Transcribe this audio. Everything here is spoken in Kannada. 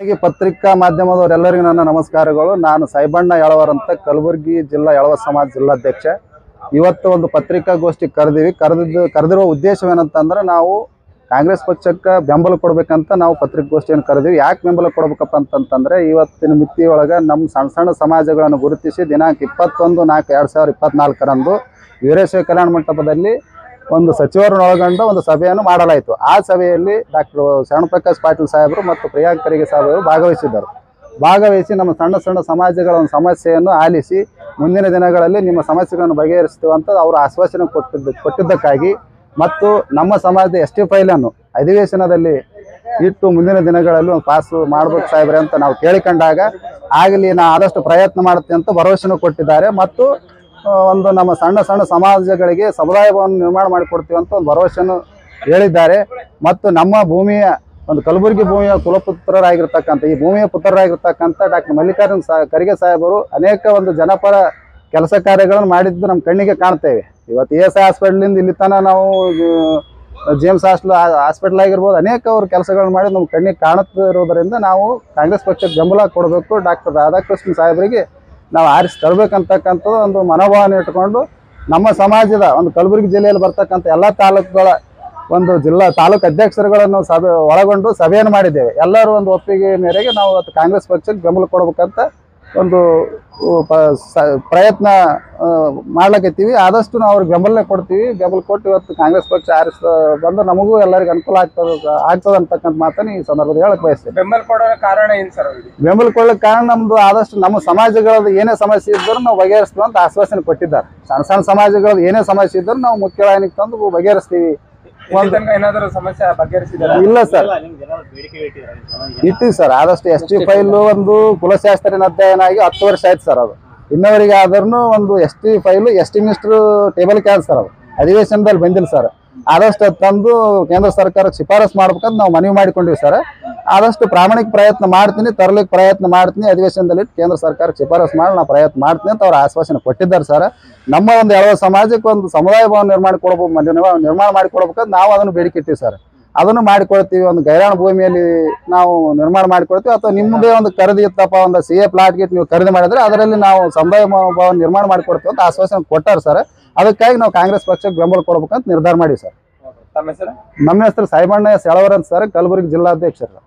ಪತ್ರಿಕಾ ಮಾಧ್ಯಮದವರೆಲ್ಲರಿಗೂ ನನ್ನ ನಮಸ್ಕಾರಗಳು. ನಾನು ಸಾಯಿಬಣ್ಣ ಯಳವರ್ ಅಂತ ಕಲಬುರಗಿ ಜಿಲ್ಲಾ ಯಳವ ಸಮಾಜ ಜಿಲ್ಲಾಧ್ಯಕ್ಷ. ಇವತ್ತು ಒಂದು ಪತ್ರಿಕಾಗೋಷ್ಠಿ ಕರೆದಿರುವ ಉದ್ದೇಶವೇನಂತಂದ್ರೆ ನಾವು ಕಾಂಗ್ರೆಸ್ ಪಕ್ಷಕ್ಕೆ ಬೆಂಬಲ ಕೊಡಬೇಕಂತ ನಾವು ಪತ್ರಿಕಾಗೋಷ್ಠಿಯನ್ನು ಕರೆದಿವಿ. ಯಾಕೆ ಬೆಂಬಲ ಕೊಡಬೇಕಪ್ಪ ಅಂತಂತಂದ್ರೆ ಇವತ್ತಿನ ಮಿತಿಯೊಳಗೆ ನಮ್ಮ ಸಣ್ಣ ಸಣ್ಣ ಸಮಾಜಗಳನ್ನು ಗುರುತಿಸಿ ದಿನಾಂಕ 21/4/2024 ವೀರೇಶ್ವರ ಕಲ್ಯಾಣ ಮಂಟಪದಲ್ಲಿ ಒಂದು ಸಚಿವರನ್ನು ಒಳಗೊಂಡು ಒಂದು ಸಭೆಯನ್ನು ಮಾಡಲಾಯಿತು. ಆ ಸಭೆಯಲ್ಲಿ ಡಾಕ್ಟರ್ ಶರಣಪ್ರಕಾಶ್ ಪಾಟೀಲ್ ಸಾಹೇಬರು ಮತ್ತು ಪ್ರಿಯಾಂಕ್ ಖರ್ಗೆ ಸಾಹೇಬರು ಭಾಗವಹಿಸಿ ನಮ್ಮ ಸಣ್ಣ ಸಣ್ಣ ಸಮಾಜಗಳ ಒಂದು ಸಮಸ್ಯೆಯನ್ನು ಆಲಿಸಿ ಮುಂದಿನ ದಿನಗಳಲ್ಲಿ ನಿಮ್ಮ ಸಮಸ್ಯೆಗಳನ್ನು ಬಗೆಹರಿಸ್ತೀವಿ ಅಂತ ಅವರು ಆಶ್ವಾಸನೆ ಕೊಟ್ಟಿದ್ದಕ್ಕಾಗಿ ಮತ್ತು ನಮ್ಮ ಸಮಾಜದ ಎಸ್ಟಿ ಫೈಲನ್ನು ಅಧಿವೇಶನದಲ್ಲಿ ಇಟ್ಟು ಮುಂದಿನ ದಿನಗಳಲ್ಲಿ ಒಂದು ಪಾಸ್ ಮಾಡ್ಬೇಕು ಸಾಹೇಬ್ರೆ ಅಂತ ನಾವು ಕೇಳಿಕೊಂಡಾಗ ಆಗಲಿ ನಾ ಆದಷ್ಟು ಪ್ರಯತ್ನ ಮಾಡುತ್ತೆ ಅಂತ ಭರವಸೆನೂ ಕೊಟ್ಟಿದ್ದಾರೆ. ಮತ್ತು ಒಂದು ನಮ್ಮ ಸಣ್ಣ ಸಣ್ಣ ಸಮಾಜಗಳಿಗೆ ಸಮುದಾಯ ಭವನ ನಿರ್ಮಾಣ ಮಾಡಿಕೊಡ್ತೀವಿ ಅಂತ ಒಂದು ಭರವಸೆಯನ್ನು ಹೇಳಿದ್ದಾರೆ. ಮತ್ತು ನಮ್ಮ ಭೂಮಿಯ ಒಂದು ಕಲಬುರಗಿ ಭೂಮಿಯ ಕುಲಪುತ್ರರಾಗಿರ್ತಕ್ಕಂಥ ಈ ಭೂಮಿಯ ಪುತ್ರರಾಗಿರ್ತಕ್ಕಂಥ ಡಾಕ್ಟರ್ ಮಲ್ಲಿಕಾರ್ಜುನ ಖರ್ಗೆ ಸಾಹೇಬರು ಅನೇಕ ಒಂದು ಜನಪರ ಕೆಲಸ ಕಾರ್ಯಗಳನ್ನು ಮಾಡಿದ್ದು ನಮ್ಮ ಕಣ್ಣಿಗೆ ಕಾಣ್ತೇವೆ. ಇವತ್ತು ESI ಹಾಸ್ಪಿಟ್ಲಿಂದ ಇಲ್ಲಿ ತನಕ ನಾವು ಜೇಮ್ಸ್ ಹಾಸ್ಪಿಟಲ್ ಆಗಿರ್ಬೋದು ಅನೇಕ ಅವರು ಕೆಲಸಗಳನ್ನು ಮಾಡಿ ನಮ್ಮ ಕಣ್ಣಿಗೆ ಕಾಣುತ್ತಿರೋದರಿಂದ ನಾವು ಕಾಂಗ್ರೆಸ್ ಪಕ್ಷಕ್ಕೆ ಬೆಂಬಲ ಕೊಡಬೇಕು. ಡಾಕ್ಟರ್ ರಾಧಾಕೃಷ್ಣ ಸಾಹೇಬರಿಗೆ ನಾವು ಆರಿಸಿ ತರಬೇಕಂತಕ್ಕಂಥದ್ದು ಒಂದು ಮನೋಭಾವನೆ ಇಟ್ಕೊಂಡು ನಮ್ಮ ಸಮಾಜದ ಒಂದು ಕಲಬುರಗಿ ಜಿಲ್ಲೆಯಲ್ಲಿ ಬರ್ತಕ್ಕಂಥ ಎಲ್ಲ ತಾಲೂಕುಗಳ ಒಂದು ತಾಲೂಕು ಅಧ್ಯಕ್ಷರುಗಳನ್ನು ಒಳಗೊಂಡು ಸಭೆಯನ್ನು ಮಾಡಿದ್ದೇವೆ. ಎಲ್ಲರೂ ಒಂದು ಒಪ್ಪಿಗೆ ಮೇರೆಗೆ ನಾವು ಇವತ್ತು ಕಾಂಗ್ರೆಸ್ ಪಕ್ಷಕ್ಕೆ ಬೆಂಬಲ ಕೊಡಬೇಕಂತ ಒಂದು ಪ್ರಯತ್ನ ಮಾಡ್ಲಿಕ್ಕತ್ತೀವಿ. ಆದಷ್ಟು ನಾವು ಅವ್ರಿಗೆ ಬೆಂಬಲ ಕೊಡ್ತೀವಿ. ಬೆಂಬಲ ಕೊಟ್ಟು ಇವತ್ತು ಕಾಂಗ್ರೆಸ್ ಪಕ್ಷ ಬಂದು ನಮಗೂ ಎಲ್ಲರಿಗೂ ಅನುಕೂಲ ಆಗ್ತದೆ ಅಂತಕ್ಕಂಥ ಮಾತನ್ನು ಈ ಸಂದರ್ಭದಲ್ಲಿ ಹೇಳಕ್ ಬಯಸ್ತೇವೆ. ಬೆಂಬಲ ಕೊಡೋ ಕಾರಣ ಏನು ಸರ್? ಬೆಂಬಲ ಕೊಡೋಕೆ ಕಾರಣ ನಮ್ದು ಆದಷ್ಟು ನಮ್ಮ ಸಮಾಜಗಳದ್ದು ಏನೇ ಸಮಸ್ಯೆ ಇದ್ದರೂ ನಾವು ಬಗೆಹರಿಸ್ತೀವಿ ಅಂತ ಆಶ್ವಾಸನೆ ಕೊಟ್ಟಿದ್ದಾರೆ. ಸಣ್ಣ ಸಣ್ಣ ಸಮಾಜಗಳದ್ದು ಏನೇ ಸಮಸ್ಯೆ ಇದ್ದರೂ ನಾವು ಮುಖ್ಯವಾಹಿನಿಗೆ ತಂದು ಬಗೆಹರಿಸ್ತೀವಿ. ಏನಾದರೂ ಸಮಸ್ಯೆ ಬಗೆಹರಿಸಿದ್ದಾರೆ? ಇಲ್ಲ ಸರ್, ಇಟ್ಟಿವಿ ಸರ್. ಆದಷ್ಟು ST ಫೈಲ್ ಒಂದು ಕುಲಶಾಸ್ತ್ರಿನ ಅಧ್ಯಯನ ಆಗಿ 10 ವರ್ಷ ಆಯ್ತು ಸರ್. ಅದು ಇನ್ನವರಿಗೆ ಆದ್ರೂ ಒಂದು ST file ST minister table can sir. ಅದು ಅಧಿವೇಶನದಲ್ಲಿ ಬಂದಿಲ್ಲ ಸರ್. ಆದಷ್ಟು ತಂದು ಕೇಂದ್ರ ಸರ್ಕಾರಕ್ಕೆ ಶಿಫಾರಸು ಮಾಡ್ಬೇಕಂತ ನಾವು ಮನವಿ ಮಾಡಿಕೊಂಡಿವಿ ಸರ್. ಆದಷ್ಟು ಪ್ರಾಮಾಣಿಕ ಪ್ರಯತ್ನ ಮಾಡ್ತೀನಿ, ತರಲಿಕ್ಕೆ ಪ್ರಯತ್ನ ಮಾಡ್ತೀನಿ. ಅಧಿವೇಶನದಲ್ಲಿ ಕೇಂದ್ರ ಸರ್ಕಾರಕ್ಕೆ ಶಿಫಾರಸು ಮಾಡಿ ನಾವು ಪ್ರಯತ್ನ ಮಾಡ್ತೀನಿ ಅಂತ ಅವ್ರು ಆಶ್ವಾಸನೆ ಕೊಟ್ಟಿದ್ದಾರೆ ಸರ್. ನಮ್ಮ ಒಂದು ಯಾವ ಸಮಾಜಕ್ಕೆ ಒಂದು ಸಮುದಾಯ ಭವನ ನಿರ್ಮಾಣ ಮಾಡಿಕೊಡ್ಬೇಕಂತ ನಾವು ಅದನ್ನು ಬೇಡಿಕೆ ಇಟ್ಟಿವಿ ಸರ್. ಅದನ್ನು ಮಾಡಿಕೊಡ್ತೀವಿ. ಒಂದು ಗೈರಾಣ ಭೂಮಿಯಲ್ಲಿ ನಾವು ನಿರ್ಮಾಣ ಮಾಡಿಕೊಡ್ತೀವಿ. ಅಥವಾ ನಿಮ್ಮದೇ ಒಂದು ಖರೀದಿ ಇತ್ತಪ್ಪ, ಒಂದು CA ಪ್ಲಾಟ್ ಗೇಟ್ ನೀವು ಖರೀದಿ ಮಾಡಿದ್ರೆ ಅದರಲ್ಲಿ ನಾವು ಸಮುದಾಯ ಭವನ ನಿರ್ಮಾಣ ಮಾಡಿಕೊಡ್ತೀವಿ ಅಂತ ಆಶ್ವಾಸನೆ ಕೊಟ್ಟಾರೆ ಸರ್. ಅದಕ್ಕಾಗಿ ನಾವು ಕಾಂಗ್ರೆಸ್ ಪಕ್ಷಕ್ಕೆ ಬೆಂಬಲ ಕೊಡ್ಬೇಕಂತ ನಿರ್ಧಾರ ಮಾಡಿವಿ ಸರ್. ತಮ್ಮ ಹೆಸರು? ನಮ್ಮ ಹೆಸರು ಸಾಯಿಬಣ್ಣ ಯಳವರ್ ಅಂತ ಸರ್, ಕಲಬುರಗಿ ಜಿಲ್ಲಾಧ್ಯಕ್ಷರು.